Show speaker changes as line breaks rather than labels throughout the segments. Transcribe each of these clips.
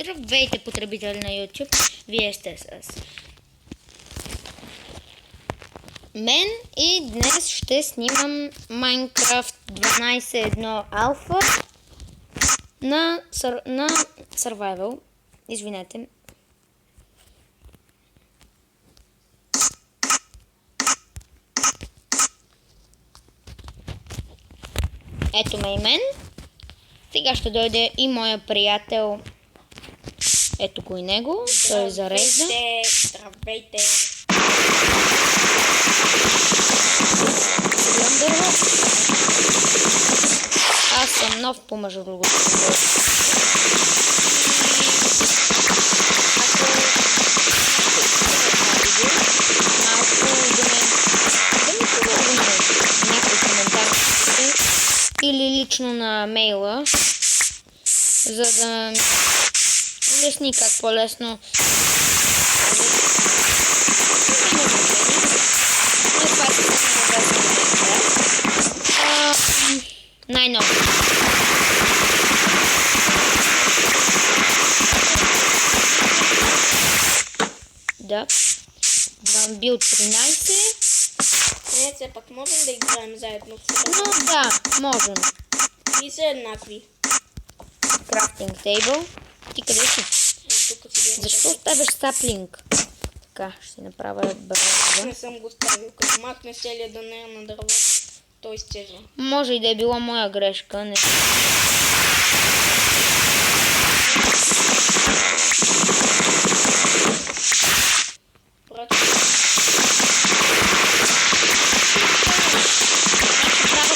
Здравейте, потребители на YouTube! Вие сте с мен и днес ще снимам Minecraft 12.1 алфа на Survival. Извинете. Ето ме и мен. Сега ще дойде и моя приятел. Ето го и него. Той зарежда.
Здравейте!
Събирам дърво. Аз съм нов по между другото. Или лично на мейла, за да ми улесни как по-лесно най-ново. Да. Билд 13.
Не, все пак можем да играем заедно.
Но да, можем.
И са еднакви.
Крафтинг тейбъл. Ти къде си?
Тук си бях.
Защо оставяш саплинг? Така, ще си направя бързо.
Не съм го ставил. Като махне целият дънер на дървото, той изчезва.
Може и да е било моя грешка. Не. Правя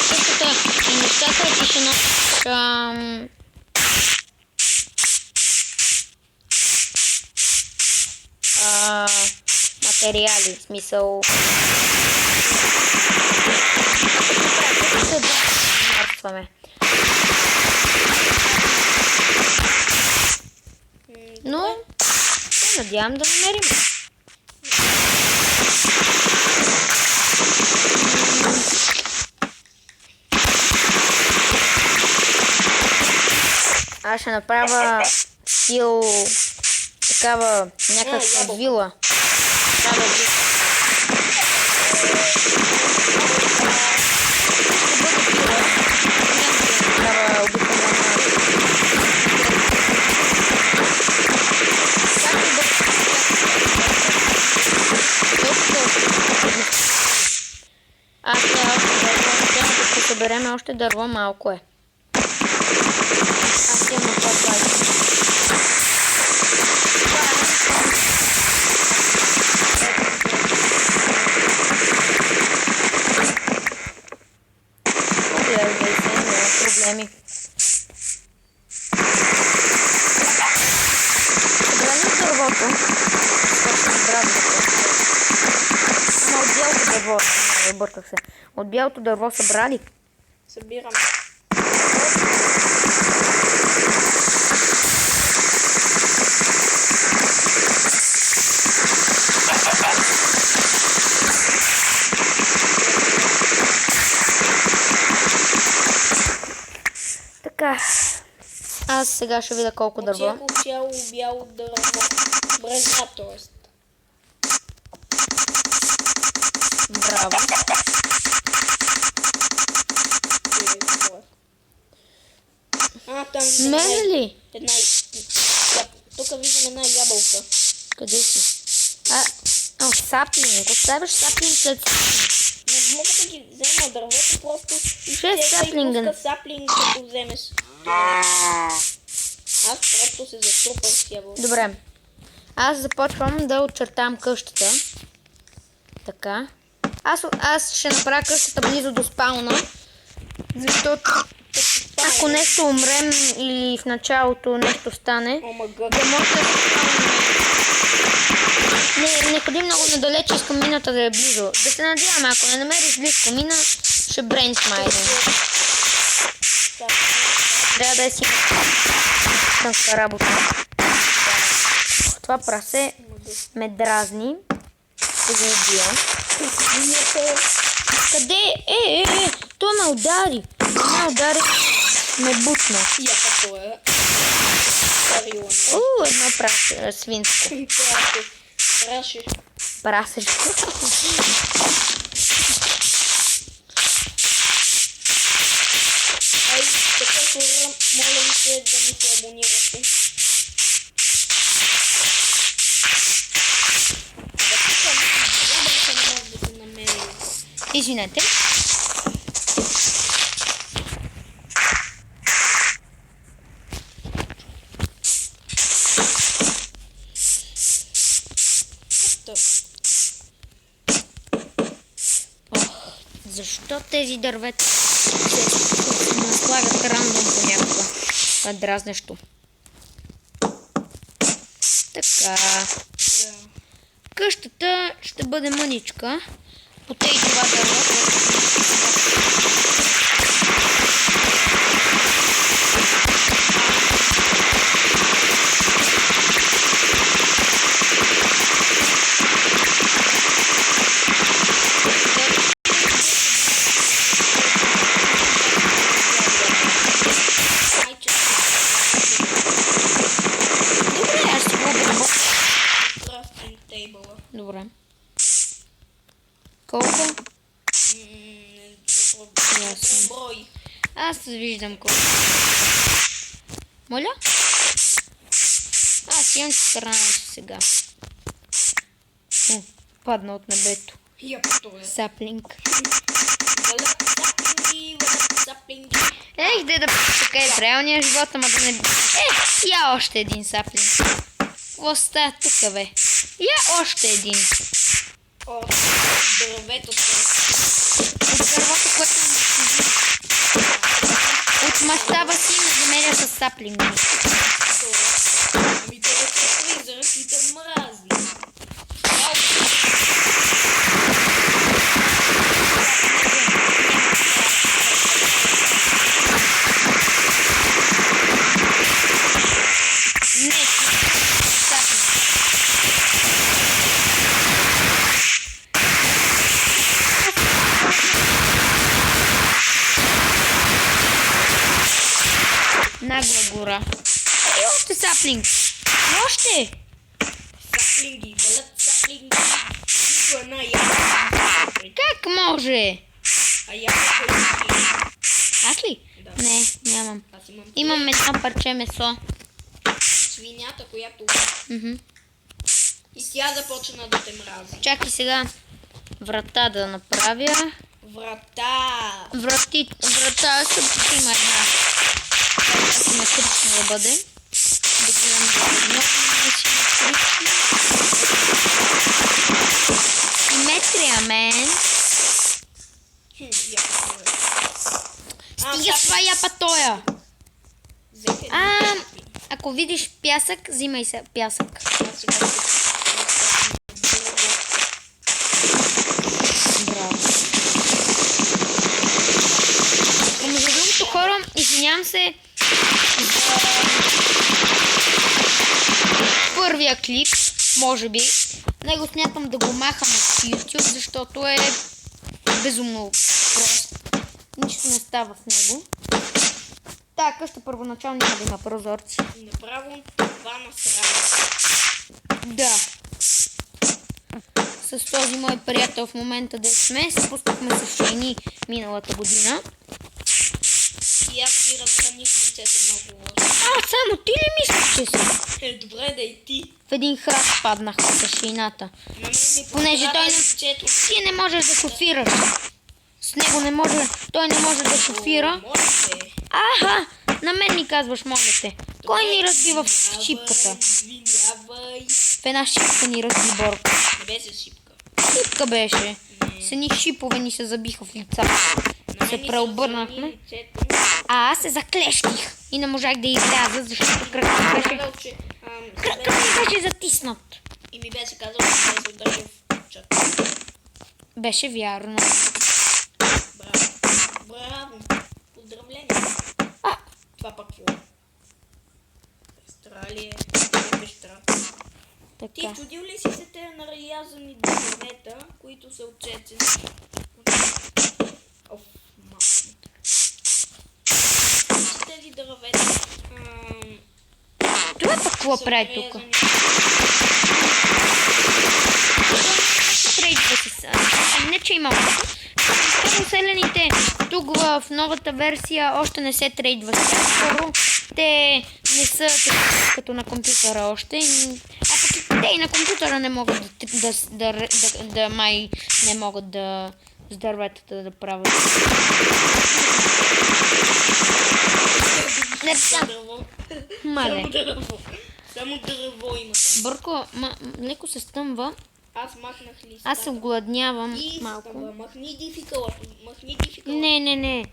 същата и нещата и ще нося материали, в смисъл. Но се надявам да намерим. Аз ще направя стил такава някаква вила. Аз трябва да съберем още дърво, малко е. Аз имам това плайка. Оглеждай се, няма проблеми. Събрали дървото. Ама от бялото дърво. Обърках се. От бялото дърво събрали.
Събирам.
Така. Аз сега ще видя колко дърво.
Цяло бяло дърво. Бреза, т.е.
Браво.
Там
Мене ли?
една... Тук виждам една ябълка.
Къде си? Саплинг. Оставяш саплинг след саплинг.
Не мога да ги взема дървото, просто
Шест саплинга.
и пуска саплинг, като вземеш. Аз просто се затрупах с ябълка.
Добре. Аз започвам да очертавам къщата. Така. Аз ще направя къщата близо до спауна. Защото ако нещо умрем или в началото нещо стане, да може да не ходи много надалече, искам мината да е близо. Да се надяваме, ако не намериш близко мина, ще брейнсмайдим. Трябва да е си тънка работа. Това прасе ме дразни. Ще го убия. Къде? Той ме удари. Ме удари. Ме бутна.
Я какво е? Парила.
Едно свинско.
Праши.
Прасешко.
Ай, така хора, моля ви се да ми се абонирате. Да писам, ябълка не може да се намери.
Извинете. Защо тези дървета се наслагат рандом понякога? Това е дразнещо. Така. Къщата ще бъде мъничка. Потей това дърво. Добре. Колко? Ясно.
Брой.
Аз виждам колко. Моля? Аз имам 14 сега. Падна от небето. Саплинг. Ех, де да така е в реалния живот, ама да не... Я още един саплинг. Какво става тук, бе? Я още един.
От дървето се.
От дървото, което ми служи. От мащаба си ме замеря с саплинги.
Ами това е фризърът и те мрази.
Нагла гора. Още саплинг. Още.
Саплинги, валят саплинги. Нито една ябълка.
Как може?
А ябълка е.
Аз ли?
Да.
Не, нямам.
Аз имам
Имам едно парче месо.
свинята, която...
Мгм.
И тя започна да те мрази.
Чакай сега врата да направя.
Врата.
Врата също има една. Симетрично да бъде. Да гледам да е симетрично. Симетрия, мен. Стига с това япатоя. Ако видиш пясък, взимай се пясък. Браво. Между другото, хора, извинявам се за първия клип, може би. Него смятам да го махам от YouTube, защото е безумно прост. Нищо не става в него. Тая къща първоначално няма да има прозорци.
Направо това насрава.
Да. С този мой приятел в момента да сме, спускахме с шейни миналата година.
И аз ви разграних лицето много лошо.
Само ти ли мислиш, че си?
Добре да и ти.
В един храст паднах с шейната.
На мен ми
Понеже той
поправя
не...
лицето.
Ти не можеш да шофираш. С него не може... Той не може да шофира.
Можете.
Аха! На мен ми казваш, моля те. Кой ни разби в шипката?
Извинявай.
В една шипка ни разби Борко.
Не беше шипка.
Шипка беше. С едни шипове ни се забиха в лицата. Се преобърнахме. А аз се заклещих и не можах да изляза, защото кръкът ми беше... Кръкът ми беше затиснат.
И ми беше казал, че се удържа в чат.
Беше вярно.
Браво. Браво. Поздравление. Това пък е. Австралия. Не беше страх. Ти
Така.
чудил ли си се те нарязани дървета, които са отчетени? Оф, малко. Тези дървета
какво прави тук. Трейдва се. Не, че има още. Поселените тук в новата версия още не се трейдва с тях. Второ, те не са като на компютъра още. А пък те и на компютъра не могат да май не могат да с дърветата да правят. Не знам. Мале.
Само дърво има там.
Бърко, леко се стъмва.
Аз махнах листа.
Аз се огладнявам
И
малко.
става. Махни дификалата.
Не.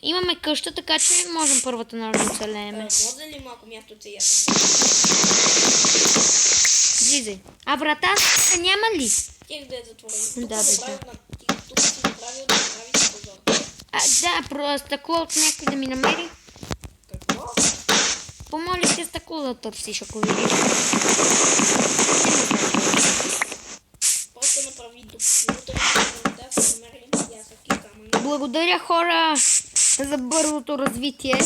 Имаме къща, така че можем първата нощ да оцелееме.
Може ли малко място цеята?
Слизай. А врата няма ли?
Тях да е затворено.
Да,
Тук си направил да направиш позор.
Да, просто стъкло от някой да ми намери.
Какво?
Помоли се стъкло да търсиш, ако видиш.
Просто направи допълнително да се намерим пясък и камъни.
Благодаря, хора, за бързото развитие.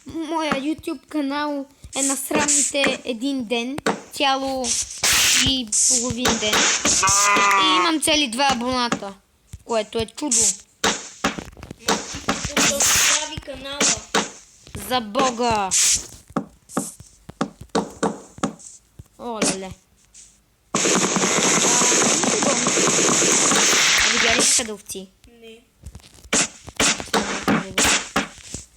Моя YouTube канал е на срамните един ден, цяло и половин ден. И имам цели 2 абоната, което е чудо.
Тук да прави канала.
За Бога! О, леле. Видя ли къде овци?
Не.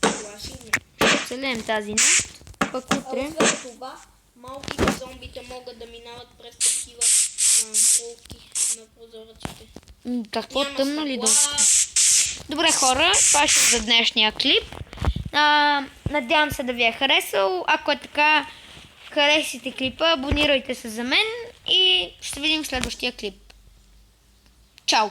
Плаши ме.
Ще оцелеем тази нощ, пък утре.
А освен това, малките зомбите могат да минават през такива полки на прозорците.
Какво
Няма
тъмно ли да
стъкла.
Добре, хора, това ще е за днешния клип. Надявам се да ви е харесал. Ако е така, харесайте клипа, абонирайте се за мен и ще се видим в следващия клип. Чао!